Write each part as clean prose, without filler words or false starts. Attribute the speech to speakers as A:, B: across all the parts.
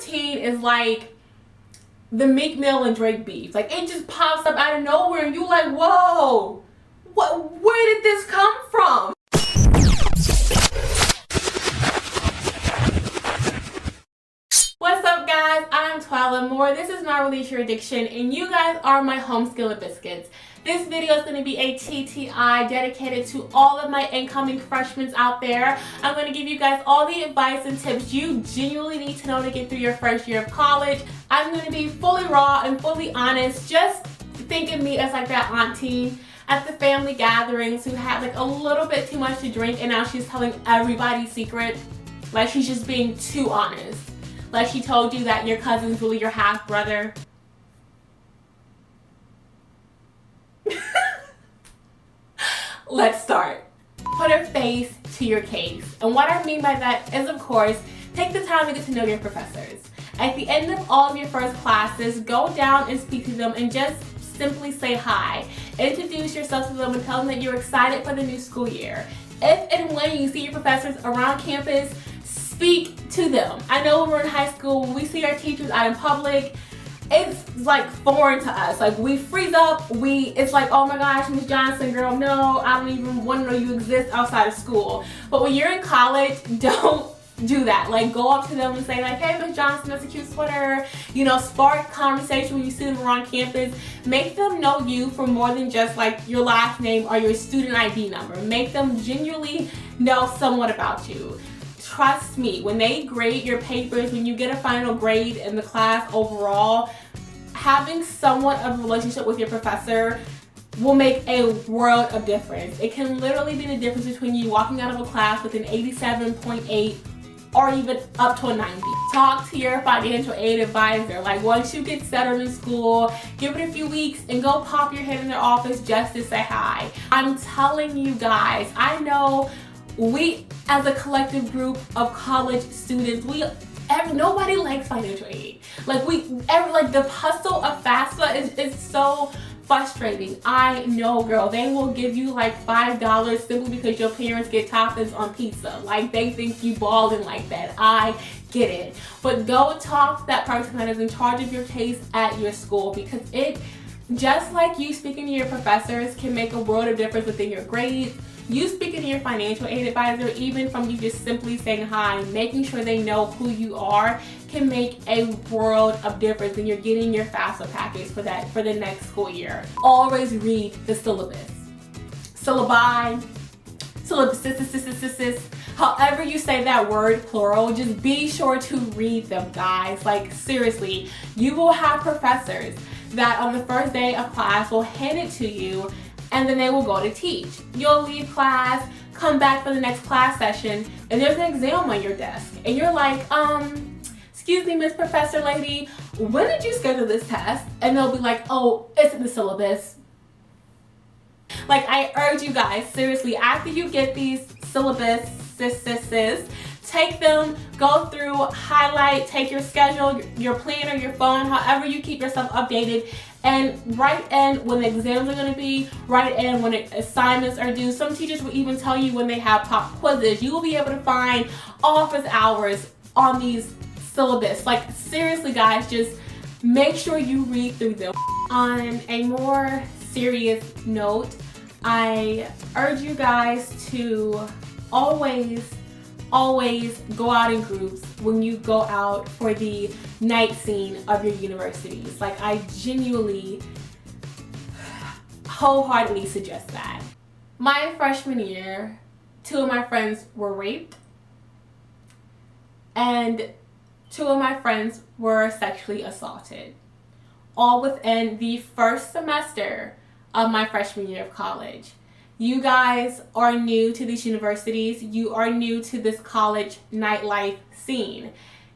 A: teen is like the Meek Mill and Drake beef. Like, it just pops up out of nowhere and you like, whoa, where did this come from? What's up, guys? I'm Twila Moore. This is my Release Your Addiction, and you guys are my home skillet biscuits. This video is going to be a TTI dedicated to all of my incoming freshmen out there. I'm going to give you guys all the advice and tips you genuinely need to know to get through your first year of college. I'm going to be fully raw and fully honest. Just think of me as like that auntie at the family gatherings who had like a little bit too much to drink, and now she's telling everybody secrets. Like, she's just being too honest. Like she told you that your cousin's really your half brother. Let's start. Put a face to your case. And what I mean by that is, of course, take the time to get to know your professors. At the end of all of your first classes, go down and speak to them and just simply say hi. Introduce yourself to them and tell them that you're excited for the new school year. If and when you see your professors around campus, speak to them. I know when we're in high school, when we see our teachers out in public, it's like foreign to us. Like, we freeze up, it's like, oh my gosh, Miss Johnson, girl, no, I don't even want to know you exist outside of school. But when you're in college, don't do that. Like, go up to them and say like, hey, Miss Johnson, that's a cute sweater. You know, spark conversation when you see them around campus. Make them know you for more than just like your last name or your student ID number. Make them genuinely know somewhat about you. Trust me, when they grade your papers, when you get a final grade in the class overall, having somewhat of a relationship with your professor will make a world of difference. It can literally be the difference between you walking out of a class with an 87.8 or even up to a 90. Talk to your financial aid advisor. Like, once you get settled in school, give it a few weeks and go pop your head in their office just to say hi. I'm telling you guys, I know we as a collective group of college students, nobody likes financial aid. Like, the hustle of FAFSA is so frustrating. I know, girl, they will give you like $5 simply because your parents get toppings on pizza. Like, they think you balling like that. I get it. But go talk to that person that is in charge of your case at your school, because it, just like you speaking to your professors, can make a world of difference within your grades. You speaking to your financial aid advisor, even from you just simply saying hi, making sure they know who you are, can make a world of difference when you're getting your FAFSA package for the next school year. Always read the syllabus. Syllabi, syllabus, however you say that word, plural, just be sure to read them, guys. Like, seriously, you will have professors that on the first day of class will hand it to you, and then they will go to teach. You'll leave class, come back for the next class session, and there's an exam on your desk. And you're like, excuse me, Miss Professor Lady, when did you schedule this test? And they'll be like, oh, it's in the syllabus. Like, I urge you guys, seriously, after you get these syllabus, take them, go through, highlight, take your schedule, your planner, your phone, however you keep yourself updated, and write in when the exams are going to be, write in when assignments are due. Some teachers will even tell you when they have pop quizzes. You will be able to find office hours on these syllabus. Like, seriously, guys, just make sure you read through them. On a more serious note, I urge you guys to always go out in groups when you go out for the night scene of your universities. Like, I genuinely, wholeheartedly suggest that. My freshman year, 2 of my friends were raped, and 2 of my friends were sexually assaulted, all within the first semester of my freshman year of college. You guys are new to these universities. You are new to this college nightlife scene.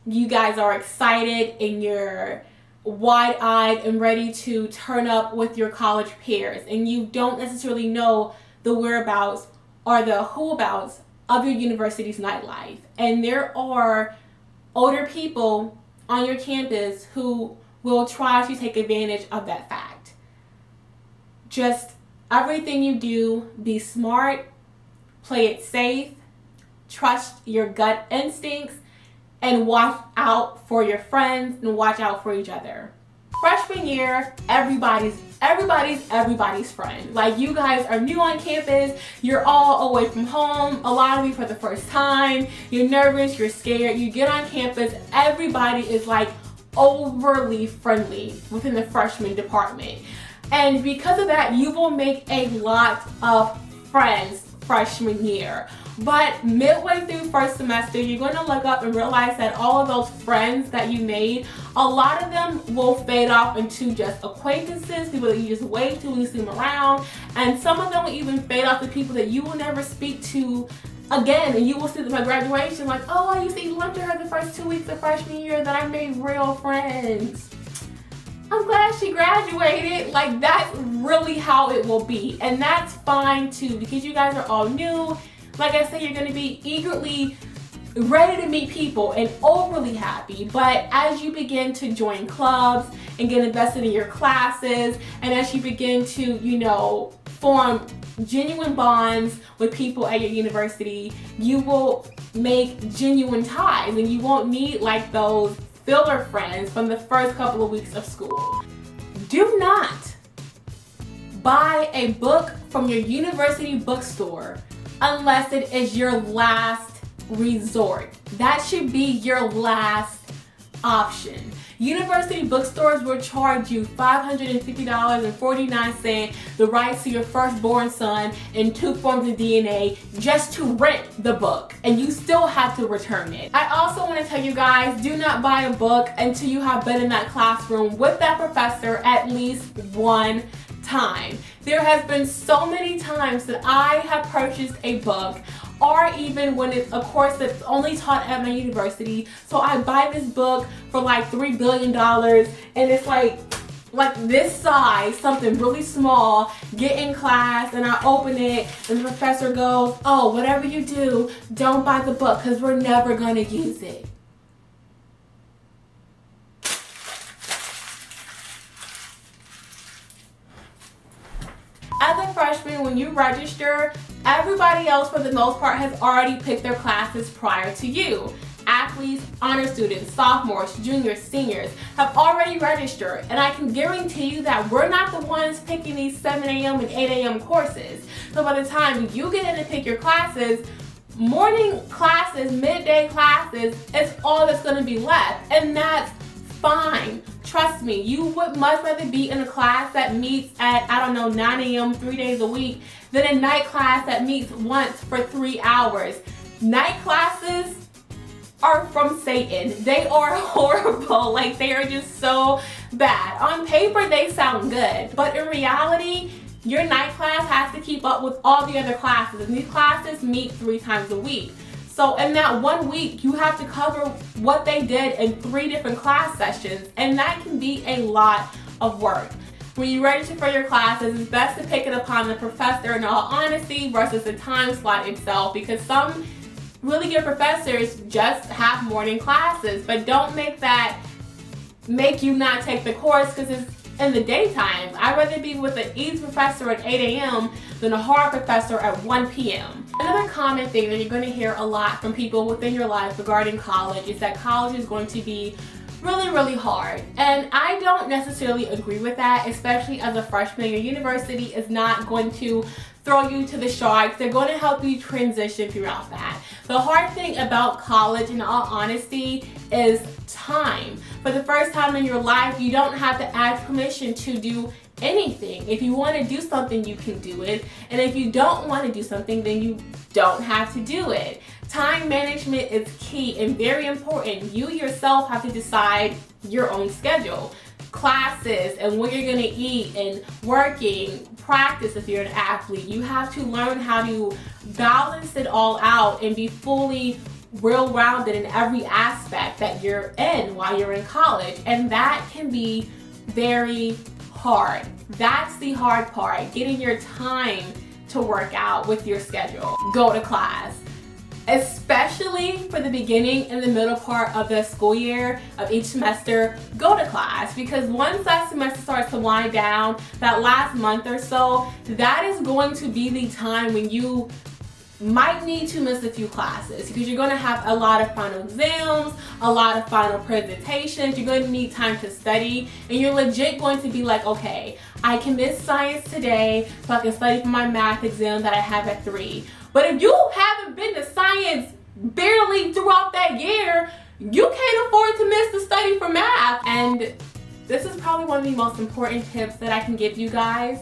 A: You guys are excited and you're wide-eyed and ready to turn up with your college peers, and you don't necessarily know the whereabouts or the whoabouts of your university's nightlife. And there are older people on your campus who will try to take advantage of that fact. Just everything you do, be smart, play it safe, trust your gut instincts, and watch out for your friends and watch out for each other. Freshman year, everybody's friend. Like, you guys are new on campus, you're all away from home, a lot of you for the first time, you're nervous, you're scared, you get on campus, everybody is like overly friendly within the freshman department. And because of that, you will make a lot of friends freshman year. But midway through first semester, you're going to look up and realize that all of those friends that you made, a lot of them will fade off into just acquaintances, people that you just wave to when you see them around, and some of them will even fade off to people that you will never speak to again, and you will see them at graduation like, oh, I used to eat lunch with her the first 2 weeks of freshman year, that I made real friends. I'm glad she graduated. Like, that's really how it will be, and that's fine too, because you guys are all new. Like I said, you're going to be eagerly ready to meet people and overly happy. But as you begin to join clubs and get invested in your classes, and as you begin to, you know, form genuine bonds with people at your university, you will make genuine ties, and you won't need like those filler friends from the first couple of weeks of school. Do not buy a book from your university bookstore unless it is your last resort. That should be your last option. University bookstores will charge you $550.49, the rights to your firstborn son, and 2 forms of DNA just to rent the book, and you still have to return it. I also want to tell you guys, do not buy a book until you have been in that classroom with that professor at least one time. There has been so many times that I have purchased a book, or even when it's a course that's only taught at my university. So I buy this book for like $3 billion, and it's like this size, something really small, get in class, and I open it, and the professor goes, oh, whatever you do, don't buy the book because we're never gonna use it. As a freshman, when you register, everybody else for the most part has already picked their classes prior to you. Athletes, honor students, sophomores, juniors, seniors have already registered, and I can guarantee you that we're not the ones picking these 7 a.m. and 8 a.m. courses. So by the time you get in and pick your classes, morning classes, midday classes is all that's going to be left, and that's fine. Trust me, you would much rather be in a class that meets at, 9 a.m. 3 days a week than a night class that meets once for 3 hours. Night classes are from Satan. They are horrible. Like, they are just so bad. On paper, they sound good, but in reality, your night class has to keep up with all the other classes, and these classes meet 3 times a week. So in that 1 week, you have to cover what they did in 3 different class sessions, and that can be a lot of work. When you register for your classes, it's best to pick it upon the professor in all honesty versus the time slot itself, because some really good professors just have morning classes, but don't make you not take the course because it's in the daytime. I'd rather be with an easy professor at 8 a.m. than a hard professor at 1 p.m. Another common thing that you're going to hear a lot from people within your life regarding college is that college is going to be really, really hard. And I don't necessarily agree with that, especially as a freshman. Your university is not going to throw you to the sharks. They're going to help you transition throughout that. The hard thing about college, in all honesty, is time. For the first time in your life, you don't have to ask permission to do anything. If you want to do something, you can do it. And if you don't want to do something, then you don't have to do it. Time management is key and very important. You yourself have to decide your own schedule. Classes and what you're going to eat and working, practice if you're an athlete. You have to learn how to balance it all out and be fully well-rounded in every aspect that you're in while you're in college. And that can be very hard. That's the hard part, getting your time to work out with your schedule. Go to class. Especially for the beginning and the middle part of the school year of each semester, go to class, because once that semester starts to wind down, that last month or so, that is going to be the time when you might need to miss a few classes because you're going to have a lot of final exams, a lot of final presentations. You're going to need time to study, and you're legit going to be like, okay, I can miss science today so I can study for my math exam that I have at 3. But if you haven't been to science barely throughout that year, you can't afford to miss the study for math. And this is probably one of the most important tips that I can give you guys.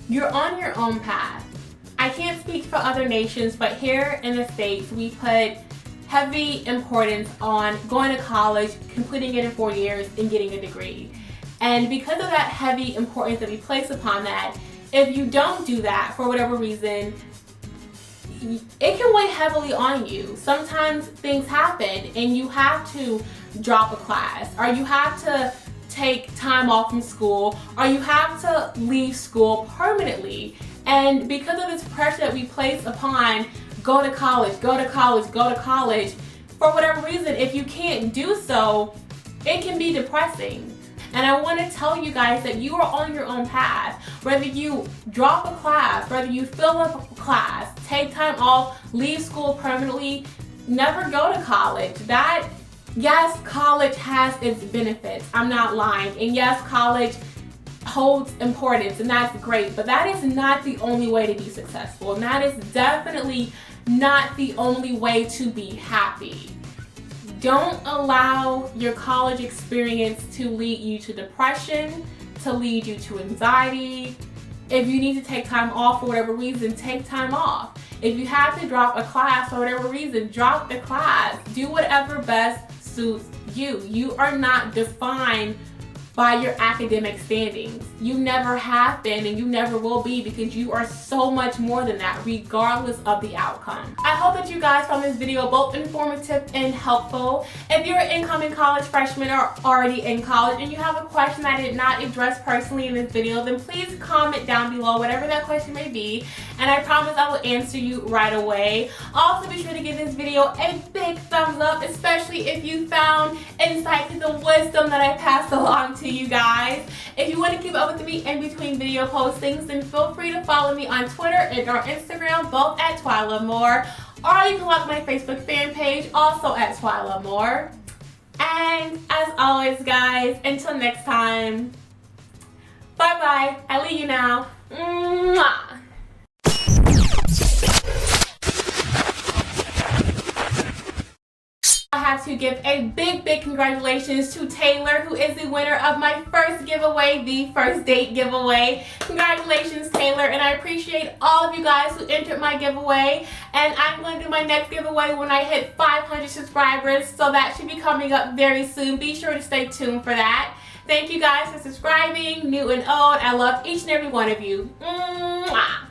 A: You're on your own path. I can't speak for other nations, but here in the States, we put heavy importance on going to college, completing it in 4 years, and getting a degree. And because of that heavy importance that we place upon that, if you don't do that for whatever reason, it can weigh heavily on you. Sometimes things happen and you have to drop a class, or you have to take time off from school, or you have to leave school permanently. And because of this pressure that we place upon go to college, go to college, go to college, for whatever reason, if you can't do so, it can be depressing. And I want to tell you guys that you are on your own path. Whether you drop a class, whether you fill up a class, take time off, leave school permanently, never go to college. Yes, college has its benefits. I'm not lying. And yes, college holds importance, and that's great, but that is not the only way to be successful, and that is definitely not the only way to be happy. Don't allow your college experience to lead you to depression, to lead you to anxiety. If you need to take time off for whatever reason, take time off. If you have to drop a class for whatever reason, drop the class. Do whatever best suits you. You are not defined by your academic standings. You never have been, and you never will be, because you are so much more than that, regardless of the outcome. I hope that you guys found this video both informative and helpful. If you're an incoming college freshman or already in college and you have a question I did not address personally in this video, then please comment down below whatever that question may be, and I promise I will answer you right away. Also, be sure to give this video a big thumbs up, especially if you found insight to the wisdom that I passed along to you guys. If you want to keep up with me in between video postings, then feel free to follow me on Twitter and or Instagram, both at Twyla Moore, or you can like my Facebook fan page, also at Twyla Moore. And as always, guys, until next time, bye bye. I leave you now. Mwah. I have to give a big congratulations to Taylor, who is the winner of my first giveaway, the first date giveaway. Congratulations, Taylor, and I appreciate all of you guys who entered my giveaway. And I'm going to do my next giveaway when I hit 500 subscribers, so that should be coming up very soon. Be sure to stay tuned for that. Thank you guys for subscribing, new and old. I love each and every one of you. Mwah.